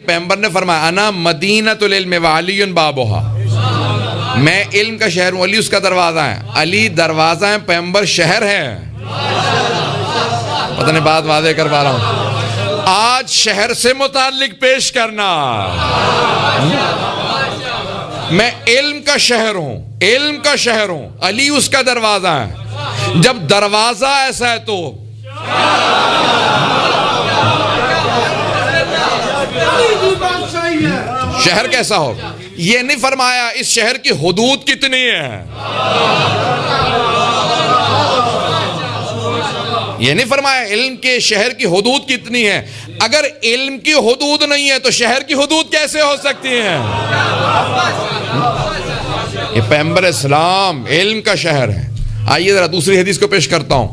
पैगंबर ने फरमाया अना मदीनतुल इल्म व अलीयुन बाबुहा, मैं इल्म का शहर हूँ, अली उसका दरवाज़ा है। अली दरवाज़ा है, पैगंबर शहर है। पता नहीं बात वादे करवा रहा हूँ। आज शहर से मुताल्लिक पेश करना, मैं इल्म का शहर हूँ, इल्म का शहर हूँ, अली उसका दरवाज़ा है। जब दरवाज़ा ऐसा है तो शहर कैसा होगा? ये नहीं फरमाया इस शहर की हुदूद कितनी है, ये नहीं फरमाया इल्म के शहर की हुदूद कितनी है। अगर इल्म की हुदूद नहीं है तो शहर की हुदूद कैसे हो सकती है? ये पैगंबर इस्लाम इल्म का शहर है। आइए जरा दूसरी हदीस को पेश करता हूं।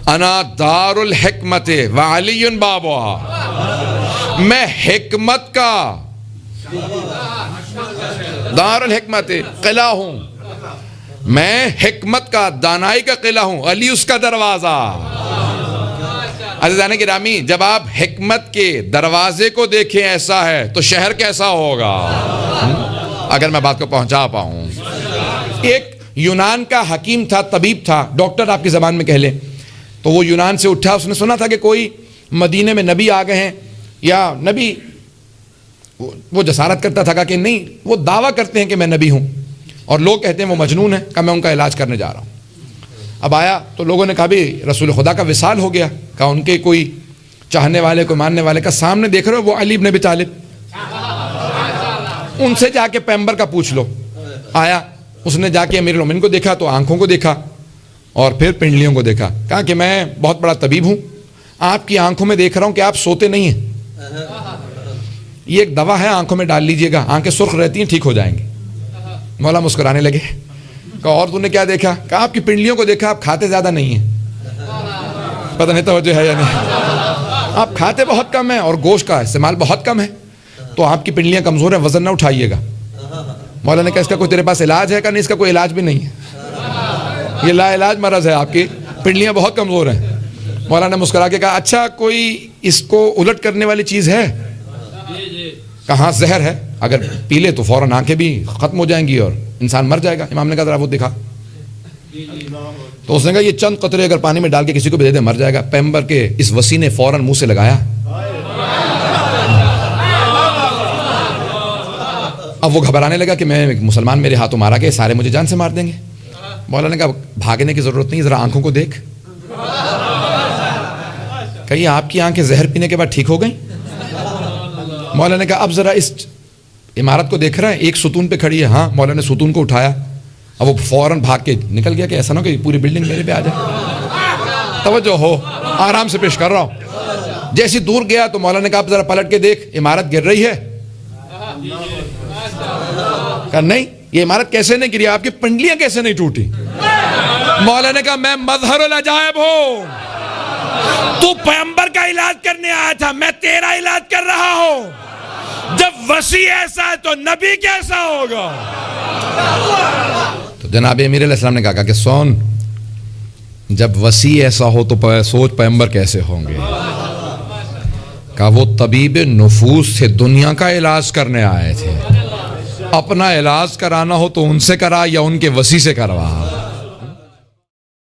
अना दारुल हिकमत व अलीयुन बाबुहा, मैं हिकमत का दारुल हिकमत किला हूं, मैं हिकमत का दानाई का किला हूं, अली उसका दरवाजा। अज़ीज़ान गिरामी, जब आप हिकमत के दरवाजे को देखें ऐसा है तो शहर कैसा होगा? अगर मैं बात को पहुंचा पाऊं। एक यूनान का हकीम था, तबीब था, डॉक्टर आपकी जबान में कह ले, तो वो यूनान से उठा, उसने सुना था कि कोई मदीने में नबी आ गए हैं, या नबी, वो जसारत करता था कि नहीं, वो दावा करते हैं कि मैं नबी हूं और लोग कहते हैं वो मजनून है, का मैं उनका इलाज करने जा रहा हूं। अब आया तो लोगों ने कहा भी रसूल खुदा का विसाल हो गया, कहा उनके कोई चाहने वाले, कोई मानने वाले का सामने देख रहे हो, वो अली इब्न अबी तालिब, उनसे जाके पैगंबर का पूछ लो। आया, उसने जाके अमीरुल मोमिनीन को देखा तो आंखों को देखा और फिर पिंडलियों को देखा। कहा कि मैं बहुत बड़ा तबीब हूं, आपकी आंखों में देख रहा हूं कि आप सोते नहीं हैं, ये एक दवा है, आंखों में डाल लीजिएगा, आंखें सुर्ख रहती हैं, ठीक हो जाएंगी। मौला मुस्कुराने लगे। कहा और तूने क्या देखा? कहा आपकी पिंडलियों को देखा, आप खाते ज्यादा नहीं हैं। पता नहीं तवज्जो है या नहीं, आप खाते बहुत कम है और गोश्त का इस्तेमाल बहुत कम है, तो आपकी पिंडलियां कमजोर है, वजन ना उठाइएगा। मौला ने कहा इसका कोई तेरे पास इलाज है? का नहीं, इसका कोई इलाज भी नहीं है, ये लाइलाज मरज है, आपकी पिंडलियां बहुत कमजोर हैं। मौला ने मुस्कुरा के कहा अच्छा कोई इसको उलट करने वाली चीज है? कहाँ जहर है, अगर पी ले तो फौरन आंखें भी खत्म हो जाएंगी और इंसान मर जाएगा। इमाम ने कहा जरा वो दिखा, तो उसने कहा ये चंद कतरे अगर पानी में डाल के किसी को भी दे दे मर जाएगा। पैगंबर के इस वसी ने फौरन मुंह से लगाया। अब वो घबराने लगा कि मैं मुसलमान, मेरे हाथों मारा गया, सारे मुझे जान से मार देंगे। मौला ने कहा भागने की जरूरत नहीं, जरा आंखों को देख। कहीं आपकी आंखें जहर पीने के बाद ठीक हो गई? मौला ने कहा अब जरा इस इमारत को देख रहा है, एक सुतून पे खड़ी है। हाँ, मौला ने सुतून को उठाया। अब वो फौरन भाग के निकल गया कि ऐसा ना हो कि पूरी बिल्डिंग मेरे पे आ जाए। तवज्जो हो, आराम से पेश कर रहा हूं। जैसे दूर गया तो मौला ने कहा जरा पलट के देख, इमारत गिर रही है? कहा नहीं, ये इमारत कैसे नहीं गिरी, आपकी पिंडलियां कैसे नहीं टूटी? मौला ने कहा मैं मज़हरुल अजायब हूं, तू पैगंबर का इलाज करने आया था, मैं तेरा इलाज कर रहा हूं। जब वसी ऐसा है तो नबी कैसा होगा? तो जनाब अमीर अलैहिस्सलाम ने कहा कि सुन, जब वसी ऐसा हो तो सोच पैगंबर कैसे होंगे। कहा वो तबीब नुफूस थे, दुनिया का इलाज करने आए थे, अपना इलाज कराना हो तो उनसे करा या उनके वसी से करवा।